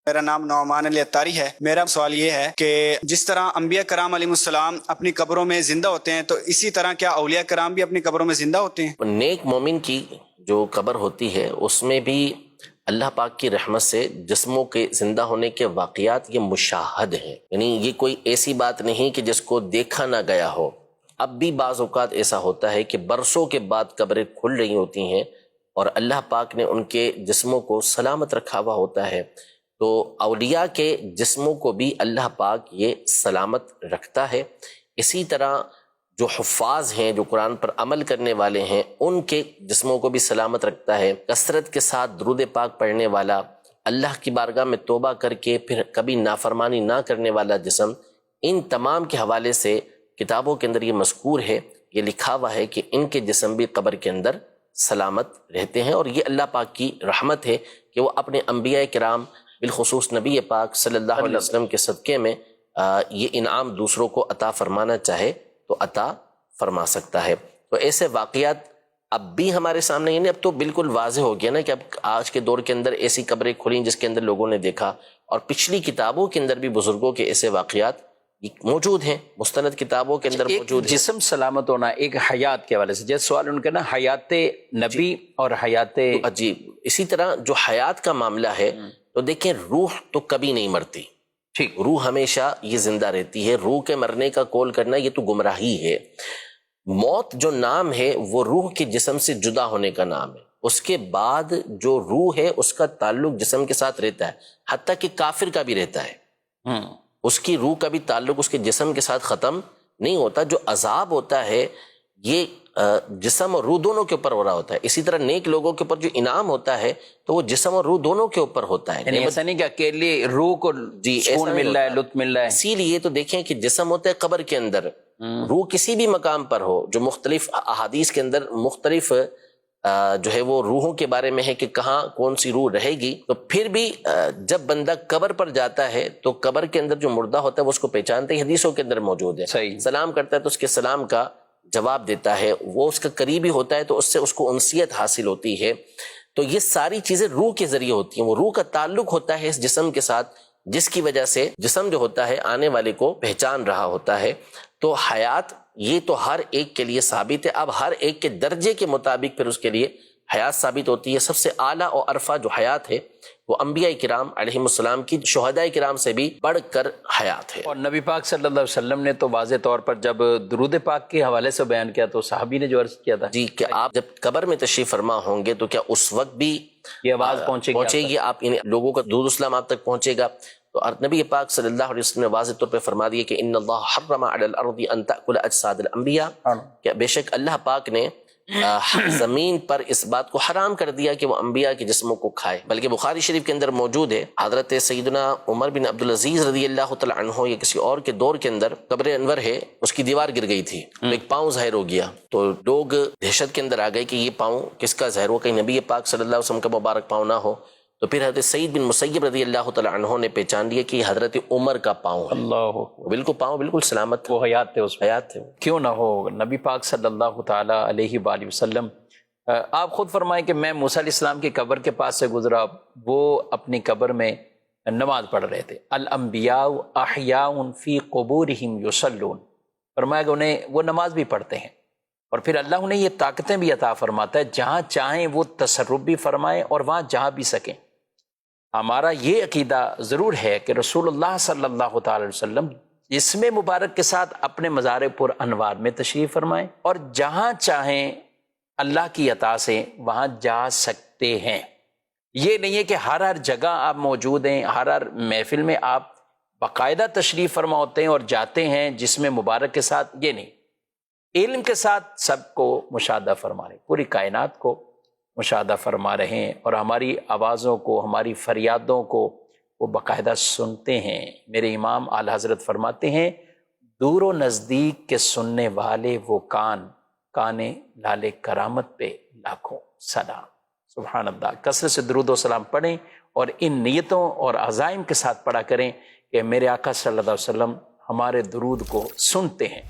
میرا نام نعمان علی اتاری ہے۔ میرا سوال یہ ہے کہ جس طرح انبیاء کرام علیہ السلام اپنی قبروں میں زندہ ہوتے ہیں تو اسی طرح کیا اولیاء کرام بھی اپنی قبروں میں زندہ ہوتے ہیں؟ نیک مومن کی جو قبر ہوتی ہے اس میں بھی اللہ پاک کی رحمت سے جسموں کے زندہ ہونے کے واقعات یہ مشاہد ہیں، یعنی یہ کوئی ایسی بات نہیں کہ جس کو دیکھا نہ گیا ہو۔ اب بھی بعض اوقات ایسا ہوتا ہے کہ برسوں کے بعد قبریں کھل رہی ہوتی ہیں اور اللہ پاک نے ان کے جسموں کو سلامت رکھا ہوا ہوتا ہے، تو اولیاء کے جسموں کو بھی اللہ پاک یہ سلامت رکھتا ہے۔ اسی طرح جو حفاظ ہیں، جو قرآن پر عمل کرنے والے ہیں، ان کے جسموں کو بھی سلامت رکھتا ہے۔ کثرت کے ساتھ درود پاک پڑھنے والا، اللہ کی بارگاہ میں توبہ کر کے پھر کبھی نافرمانی نہ کرنے والا جسم، ان تمام کے حوالے سے کتابوں کے اندر یہ مذکور ہے، یہ لکھا ہوا ہے کہ ان کے جسم بھی قبر کے اندر سلامت رہتے ہیں، اور یہ اللہ پاک کی رحمت ہے کہ وہ اپنے انبیاء کرام بالخصوص نبی پاک صلی اللہ علیہ وسلم کے صدقے میں یہ انعام دوسروں کو عطا فرمانا چاہے تو عطا فرما سکتا ہے۔ تو ایسے واقعات اب بھی ہمارے سامنے، یعنی اب تو بالکل واضح ہو گیا نا کہ اب آج کے دور کے اندر ایسی قبریں کھلیں جس کے اندر لوگوں نے دیکھا، اور پچھلی کتابوں کے اندر بھی بزرگوں کے ایسے واقعات موجود ہیں، مستند کتابوں کے اندر موجود ہیں۔ جسم سلامت ہونا ایک حیات کے حوالے سے، جیسے سوال ان کا نا حیات نبی اور حیات جی، اسی طرح جو حیات کا معاملہ ہے تو دیکھیں روح تو کبھی نہیں مرتی، ٹھیک، روح ہمیشہ یہ زندہ رہتی ہے۔ روح کے مرنے کا قول کرنا یہ تو گمراہی ہے۔ موت جو نام ہے وہ روح کے جسم سے جدا ہونے کا نام ہے، اس کے بعد جو روح ہے اس کا تعلق جسم کے ساتھ رہتا ہے، حتیٰ کہ کافر کا بھی رہتا ہے، اس کی روح کا بھی تعلق اس کے جسم کے ساتھ ختم نہیں ہوتا۔ جو عذاب ہوتا ہے یہ جسم اور روح دونوں کے اوپر ہو رہا ہوتا ہے۔ اسی طرح نیک لوگوں کے اوپر جو انعام ہوتا ہے تو وہ جسم اور روح دونوں کے اوپر ہوتا ہے، یعنی ایسا نہیں کہ اکیلے روح کو سکون مل رہا ہے، لطف مل رہا ہے۔ اسی لیے تو دیکھیں کہ جسم ہوتا ہے قبر کے اندر، روح کسی بھی مقام پر ہو، جو مختلف احادیث کے اندر مختلف جو ہے وہ روحوں کے بارے میں ہے کہ کہاں کون سی روح رہے گی، تو پھر بھی جب بندہ قبر پر جاتا ہے تو قبر کے اندر جو مردہ ہوتا ہے وہ اس کو پہچانتے ہیں، حدیثوں کے اندر موجود ہے، سلام کرتا ہے تو اس کے سلام کا جواب دیتا ہے، وہ اس کا قریبی ہوتا ہے تو اس سے اس کو انسیت حاصل ہوتی ہے۔ تو یہ ساری چیزیں روح کے ذریعے ہوتی ہیں، وہ روح کا تعلق ہوتا ہے اس جسم کے ساتھ، جس کی وجہ سے جسم جو ہوتا ہے آنے والے کو پہچان رہا ہوتا ہے۔ تو حیات یہ تو ہر ایک کے لیے ثابت ہے، اب ہر ایک کے درجے کے مطابق پھر اس کے لیے حیات ثابت ہوتی ہے۔ سب سے اعلیٰ اور عرفہ جو حیات ہے وہ انبیاء کرام علیہ السلام کی، شہداء کرام سے بھی بڑھ کر حیات ہے۔ اور نبی پاک صلی اللہ علیہ وسلم نے تو واضح طور پر جب درود پاک کے حوالے سے بیان کیا تو صحابی نے جو عرض کیا تھا جی کہ آپ جب قبر میں تشریف فرما ہوں گے تو کیا اس وقت بھی یہ آواز پہنچے گی، آپ ان لوگوں کا درود اسلام آپ تک پہنچے گا؟ تو نبی پاک صلی اللہ علیہ وسلم نے واضح طور پہ فرما دیا کہ ان اللہ حرم علی الارض ان تأکل اجساد الانبیاء، کہ بے شک اللہ پاک نے زمین پر اس بات کو حرام کر دیا کہ وہ انبیاء کے جسموں کو کھائے۔ بلکہ بخاری شریف کے اندر موجود ہے، حضرت سیدنا عمر بن عبدالعزیز رضی اللہ تعالی عنہ یا کسی اور کے دور کے اندر قبر انور ہے، اس کی دیوار گر گئی تھی، ایک پاؤں ظاہر ہو گیا، تو لوگ دہشت کے اندر آ گئے کہ یہ پاؤں کس کا ظاہر ہو، کہیں نبی پاک صلی اللہ علیہ وسلم کا مبارک پاؤں نہ ہو۔ تو پھر حضرت سعید بن مسیب رضی اللہ تعالی عنہ نے پہچان لیا کہ یہ حضرت عمر کا پاؤں ہے، اللہ بالکل پاؤں بالکل سلامت، وہ حیات تھے، اس حیات تھے۔ کیوں نہ ہو نبی پاک صلی اللہ تعالی علیہ وآلہ وسلم، آپ خود فرمائیں کہ میں موسیٰ علیہ السلام کی قبر کے پاس سے گزرا، وہ اپنی قبر میں نماز پڑھ رہے تھے۔ الانبیاء احیاء فی قبورہم یصلون، فرمایا کہ انہیں وہ نماز بھی پڑھتے ہیں، اور پھر اللہ انہیں یہ طاقتیں بھی عطا فرماتا ہے، جہاں چاہیں وہ تصرف بھی فرمائیں اور وہاں جہاں بھی سکیں۔ ہمارا یہ عقیدہ ضرور ہے کہ رسول اللہ صلی اللہ تعالی علیہ وسلم جسم مبارک کے ساتھ اپنے مزار پر انوار میں تشریف فرمائیں، اور جہاں چاہیں اللہ کی عطا سے وہاں جا سکتے ہیں۔ یہ نہیں ہے کہ ہر جگہ آپ موجود ہیں، ہر محفل میں آپ باقاعدہ تشریف فرما ہوتے ہیں اور جاتے ہیں جسم مبارک کے ساتھ، یہ نہیں، علم کے ساتھ سب کو مشاہدہ فرما رہے ہیں، پوری کائنات کو مشاہدہ فرما رہے ہیں، اور ہماری آوازوں کو، ہماری فریادوں کو وہ باقاعدہ سنتے ہیں۔ میرے امام اعلی حضرت فرماتے ہیں، دور و نزدیک کے سننے والے وہ کان، کانے لالے کرامت پہ لاکھوں سلام۔ سبحان اللہ۔ کثرت سے درود و سلام پڑھیں اور ان نیتوں اور عزائم کے ساتھ پڑھا کریں کہ میرے آقا صلی اللہ علیہ وسلم ہمارے درود کو سنتے ہیں۔